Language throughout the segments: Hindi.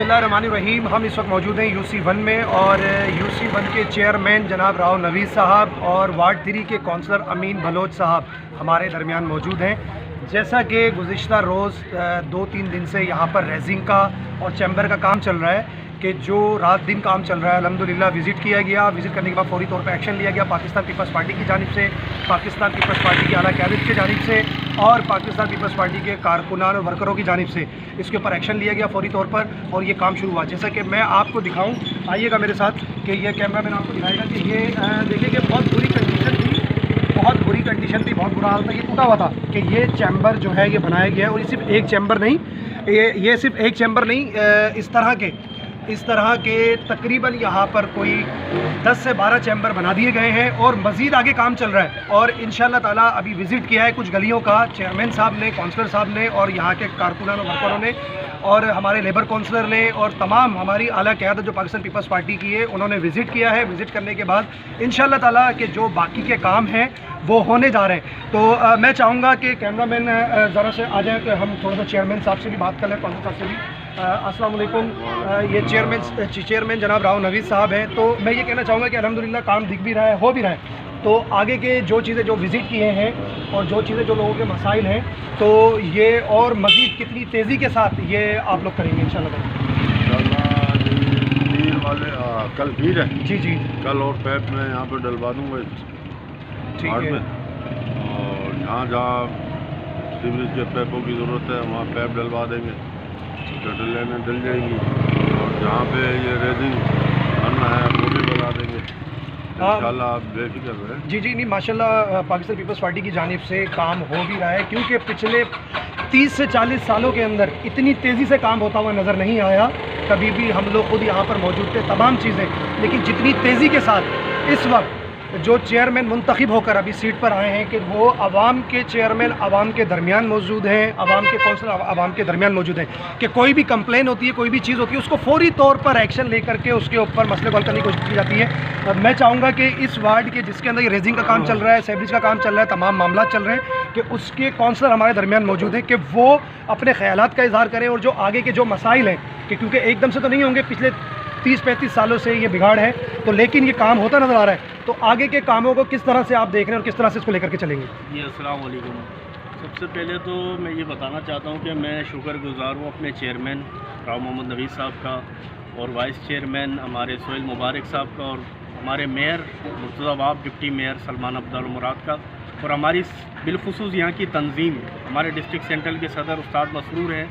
बिस्मिल्लाहिर्रहमानिर्रहीम। हम इस वक्त मौजूद हैं UC1 में और UC1 के चेयरमैन जनाब राव नवीद साहब और वार्ड 3 के कौंसलर अमीन बलोच साहब हमारे दरमियान मौजूद हैं। जैसा कि गुज़िश्ता रोज़ 2-3 दिन से यहाँ पर रेजिंग का और चैम्बर का काम चल रहा है कि जो रात दिन काम चल रहा है, अल्हम्दुलिल्लाह विज़िट किया गया। विज़िट करने के बाद फौरी तौर पर एक्शन लिया गया पाकिस्तान पीपल्स पार्टी की जानिब से, पाकिस्तान पीपल्स पार्टी की आला क़यादत की जानिब से और पाकिस्तान पीपल्स पार्टी के कारकुनान और वर्करों की जानिब से इसके ऊपर एक्शन लिया गया फौरी तौर पर और ये काम शुरू हुआ। जैसा कि मैं आपको दिखाऊं, आइएगा मेरे साथ कि ये कैमरा मैन आपको दिखाएगा कि ये देखिए कि बहुत बुरी कंडीशन थी, बहुत बुरी कंडीशन थी, बहुत बुरा हाल था, ये टूटा हुआ था कि ये चैम्बर जो है ये बनाया गया है। और ये सिर्फ एक चैम्बर नहीं, ये सिर्फ एक चैम्बर नहीं, इस तरह के तकरीबन यहाँ पर कोई 10 से 12 चैम्बर बना दिए गए हैं और मज़ीद आगे काम चल रहा है। और इंशाअल्लाह ताला अभी विज़िट किया है कुछ गलियों का चेयरमैन साहब ने, काउंसलर साहब ने और यहाँ के कारकुनान और वर्करों ने और हमारे लेबर काउंसलर ने और तमाम हमारी आला क़यादत जो पाकिस्तान पीपल्स पार्टी की है उन्होंने विज़िट किया है। विज़िट करने के बाद इंशाअल्लाह ताला के जो बाकी के काम हैं वो होने जा रहे हैं। तो मैं चाहूँगा कि कैमरामैन ज़रा से आ जाए कि हम थोड़ा सा चेयरमैन साहब से भी बात कर लें, काउंसलर साहब से भी। अस्सलाम वालेकुम। ये चेयरमैन जनाब राव नवीद साहब हैं। तो मैं ये कहना चाहूँगा कि अल्हम्दुलिल्लाह काम दिख भी रहा है, हो भी रहा है। तो आगे के जो चीज़ें जो विज़िट किए हैं और जो चीज़ें जो लोगों के मसाइल हैं, तो ये और मज़ीद कितनी तेज़ी के साथ ये आप लोग करेंगे इंशाअल्लाह। कल भीड़ है जी जी, कल और पैप में यहाँ पर डलवा दूँगा ठीक है। और जहाँ जहाँ सीवरेज के पैपों की ज़रूरत है वहाँ पैप डलवा देंगे, गटर लाइनें डल जाएंगी और जहाँ पे ये रेजिंग करना है वो भी बना देंगे इंशाल्लाह। आप बेफिक्र रहें। जी जी, नहीं माशाल्लाह पाकिस्तान पीपल्स पार्टी की जानिब से काम हो भी रहा है, क्योंकि पिछले 30 से 40 सालों के अंदर इतनी तेज़ी से काम होता हुआ नज़र नहीं आया। कभी भी हम लोग खुद यहाँ पर मौजूद थे, तमाम चीज़ें, लेकिन जितनी तेज़ी के साथ इस वक्त जो चेयरमैन मुंतखब होकर अभी सीट पर आए हैं कि वो अवाम के चेयरमैन अवाम के दरमियान मौजूद हैं, अवाम के कौंसलर अवाम के दरमियान मौजूद हैं कि कोई भी कंप्लेन होती है, कोई भी चीज़ होती है, उसको फौरी तौर पर एक्शन लेकर के उसके ऊपर मसले को हल करने की कोशिश की जाती है। मैं चाहूँगा कि इस वार्ड के जिसके अंदर ये रेजिंग का काम चल रहा है, सेवरेज का काम चल रहा है, तमाम मामला चल रहे हैं, कि उसके कौंसलर हमारे दरमियान मौजूद हैं कि वो अपने ख्यालात का इजहार करें और जो आगे के जो मसाइल हैं, कि क्योंकि एकदम से तो नहीं होंगे, पिछले 30-35 सालों से ये बिगाड़ है, तो लेकिन ये काम होता नज़र आ रहा है। तो आगे के कामों को किस तरह से आप देख रहे हैं और किस तरह से इसको लेकर के चलेंगे? जी अस्सलाम वालेकुम। सबसे पहले तो मैं ये बताना चाहता हूँ कि मैं शुक्रगुज़ार हूँ अपने चेयरमैन राव मोहम्मद नवीद साहब का और वाइस चेयरमैन हमारे सोहेल मुबारक साहब का और हमारे मेयर मुर्तज़ा वाब, डिप्टी मेयर सलमान अब्दुल मुराद का और हमारी बिलखुसूस यहाँ की तंजीम, हमारे डिस्ट्रिक्ट सेंट्रल के सदर उस्ताद मसरूर हैं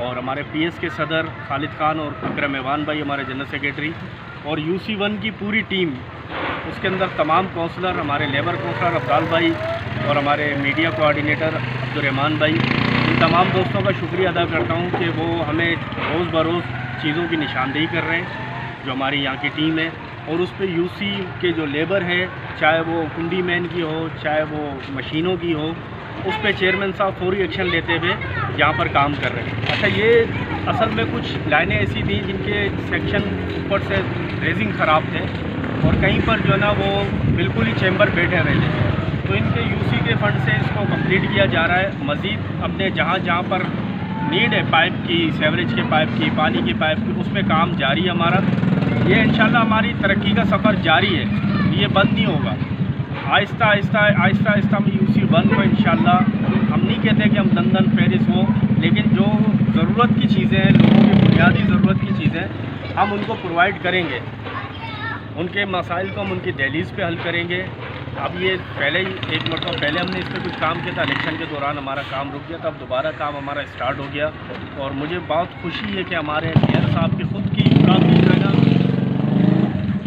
और हमारे PS के सदर खालिद खान और अकरम एवान भाई हमारे जनरल सेक्रेटरी और UC1 की पूरी टीम, उसके अंदर तमाम काउंसलर, हमारे लेबर काउंसलर अब्दाल भाई और हमारे मीडिया कोऑर्डिनेटर अब्दुर्रहमान भाई, इन तमाम दोस्तों का शुक्रिया अदा करता हूं कि वो हमें रोज़ बरोज़ चीज़ों की निशानदेही कर रहे हैं जो हमारी यहाँ की टीम है। और उस पर UC के जो लेबर है, चाहे वो कुंडी मैन की हो, चाहे वो मशीनों की हो, उस पर चेयरमैन साहब फौरी एक्शन लेते हुए यहाँ पर काम कर रहे हैं। अच्छा, ये असल में कुछ लाइनें ऐसी थी जिनके सेक्शन ऊपर से रेजिंग ख़राब थे और कहीं पर जो है ना वो बिल्कुल ही चैम्बर बैठे रहे थे, तो इनके UC के फंड से इसको कंप्लीट किया जा रहा है। मज़ीद अपने जहाँ जहाँ पर नीड है पाइप की, सेवरेज के पाइप की, पानी की पाइप की, उस पर काम जारी है हमारा। ये इंशाल्लाह हमारी तरक्की का सफ़र जारी है, ये बंद नहीं होगा। आहिस्ता आहिस्ता हम UC1 को इंशाल्लाह, हम नहीं कहते कि हम दंदन फहरिस्त हों, लेकिन जो ज़रूरत की चीज़ें हैं, लोगों की बुनियादी ज़रूरत की चीज़ें हम उनको प्रोवाइड करेंगे, उनके मसाइल को हम उनकी दहलीज़ पे हल करेंगे। अब ये पहले ही एक मरतबा पहले हमने इस पर कुछ काम किया था, इलेक्शन के दौरान हमारा काम रुक गया था, अब दोबारा काम हमारा स्टार्ट हो गया और मुझे बहुत खुशी है कि हमारे मेयर साहब की खुद की काफ़ी जो है ना,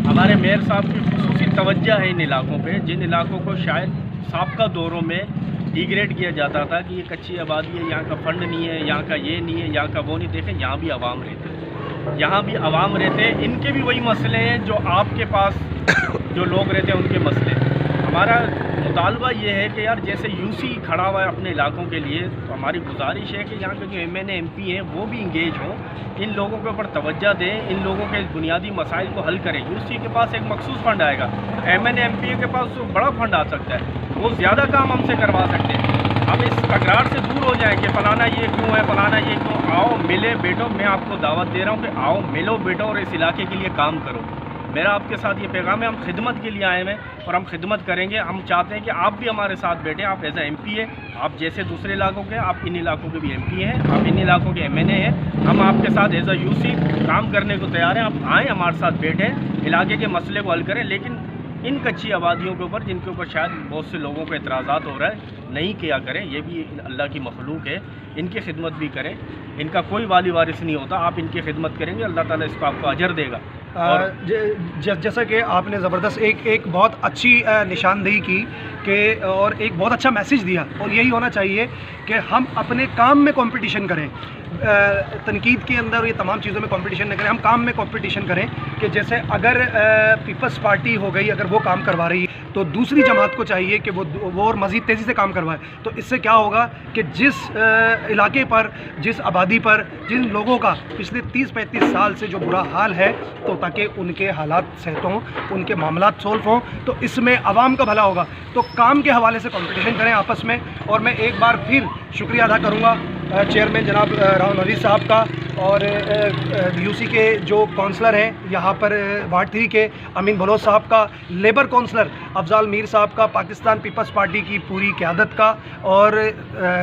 हमारे मेयर साहब की खुसूसी तवज्जो है इन इलाकों पे, जिन इलाकों को शायद साबका दौरों में डिग्रेड किया जाता था कि ये कच्ची आबादी है, यहाँ का फंड नहीं है, यहाँ का ये नहीं है, यहाँ का वो नहीं। देखें, यहाँ भी आवाम रहते हैं, यहाँ भी आवाम रहते हैं, इनके भी वही मसले हैं जो आपके पास जो लोग रहते हैं उनके मसले। हमारा मुतालबा ये है कि यार जैसे UC खड़ा हुआ है अपने इलाकों के लिए, तो हमारी गुजारिश है कि यहाँ के जो MNA MP हैं वो भी इंगेज हों, इन लोगों के ऊपर तवज्जो दें, इन लोगों के बुनियादी मसाइल को हल करें। UC के पास एक मखसूस फ़ंड आएगा, MNA MP के पास तो बड़ा फ़ंड आ सकता है, वो ज़्यादा काम हमसे करवा सकते हैं। अब इस तकरार से दूर हो जाएं कि फ़लाना ये क्यों है, फ़लाना ये क्यों। आओ मिले बैठो, मैं आपको दावत दे रहा हूँ कि आओ मिलो बैठो और इस इलाके के लिए काम करो। मेरा आपके साथ ये पैगाम है, हम खिदमत के लिए आए हैं और हम खिदमत करेंगे। हम चाहते हैं कि आप भी हमारे साथ बैठें। आप एज ए MP है, आप जैसे दूसरे इलाकों के, आप इन इलाकों के भी MP हैं, आप इन इलाकों के MNA हैं। हम आपके साथ एज ए UC काम करने को तैयार हैं। आप आएँ, हमारे साथ बैठें, इलाके के मसले को हल करें। लेकिन इन कच्ची आबादियों के ऊपर, जिनके ऊपर शायद बहुत से लोगों को एतराज़ात हो रहा है, नहीं किया करें। ये भी अल्लाह की मखलूक है, इनकी खिदमत भी करें। इनका कोई वाली वारिस नहीं होता, आप इनकी खिदमत करेंगे, अल्लाह ताला इसको आपको अजर देगा। और जैसा कि आपने ज़बरदस्त एक बहुत अच्छी निशानदेही की कि और एक बहुत अच्छा मैसेज दिया, और यही होना चाहिए कि हम अपने काम में कंपटीशन करें, तनकीद के अंदर ये तमाम चीज़ों में कंपटीशन न करें, हम काम में कंपटीशन करें। कि जैसे अगर पीपल्स पार्टी हो गई, अगर वो काम करवा रही है तो दूसरी जमात को चाहिए कि वो और मज़ीद तेज़ी से काम करवाए। तो इससे क्या होगा कि जिस इलाके पर, जिस आबादी पर, जिन लोगों का पिछले 30-35 साल से जो बुरा हाल है, तो ताकि उनके हालात सेहत हों, उनके मामलात सोल्व हों, तो इसमें आवाम का भला होगा। तो काम के हवाले से कंपटीशन करें आपस में। और मैं एक बार फिर शुक्रिया अदा करूँगा चेयरमैन जनाब राव नवीस साहब का, और UC के जो काउंसलर हैं यहाँ पर वार्ड 3 के अमीन बलोच साहब का, लेबर काउंसलर अफजाल मीर साहब का, पाकिस्तान पीपल्स पार्टी की पूरी क़यादत का, और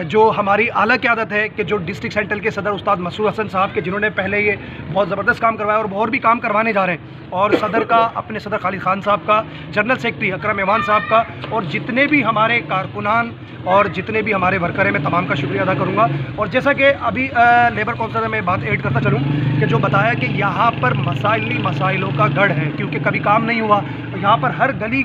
जो हमारी आला क़यादत है कि जो डिस्ट्रिक्ट सेंट्रल के सदर उस्ताद मसूद हसन साहब के, जिन्होंने पहले ये बहुत ज़बरदस्त काम करवाया और भी काम करवाने जा रहे हैं, और सदर का, अपने सदर खालिद खान साहब का, जनरल सेक्रेटरी अकरम ईमान साहब का, और जितने भी हमारे कारकुनान और जितने भी हमारे वर्कर हैं, मैं तमाम का शुक्रिया अदा करूँगा। और जैसा कि अभी लेबर काउंसिल में बात ऐड करता चलूँ कि जो बताया कि यहाँ पर मसाइलों का गढ़ है, क्योंकि कभी काम नहीं हुआ, यहाँ पर हर गली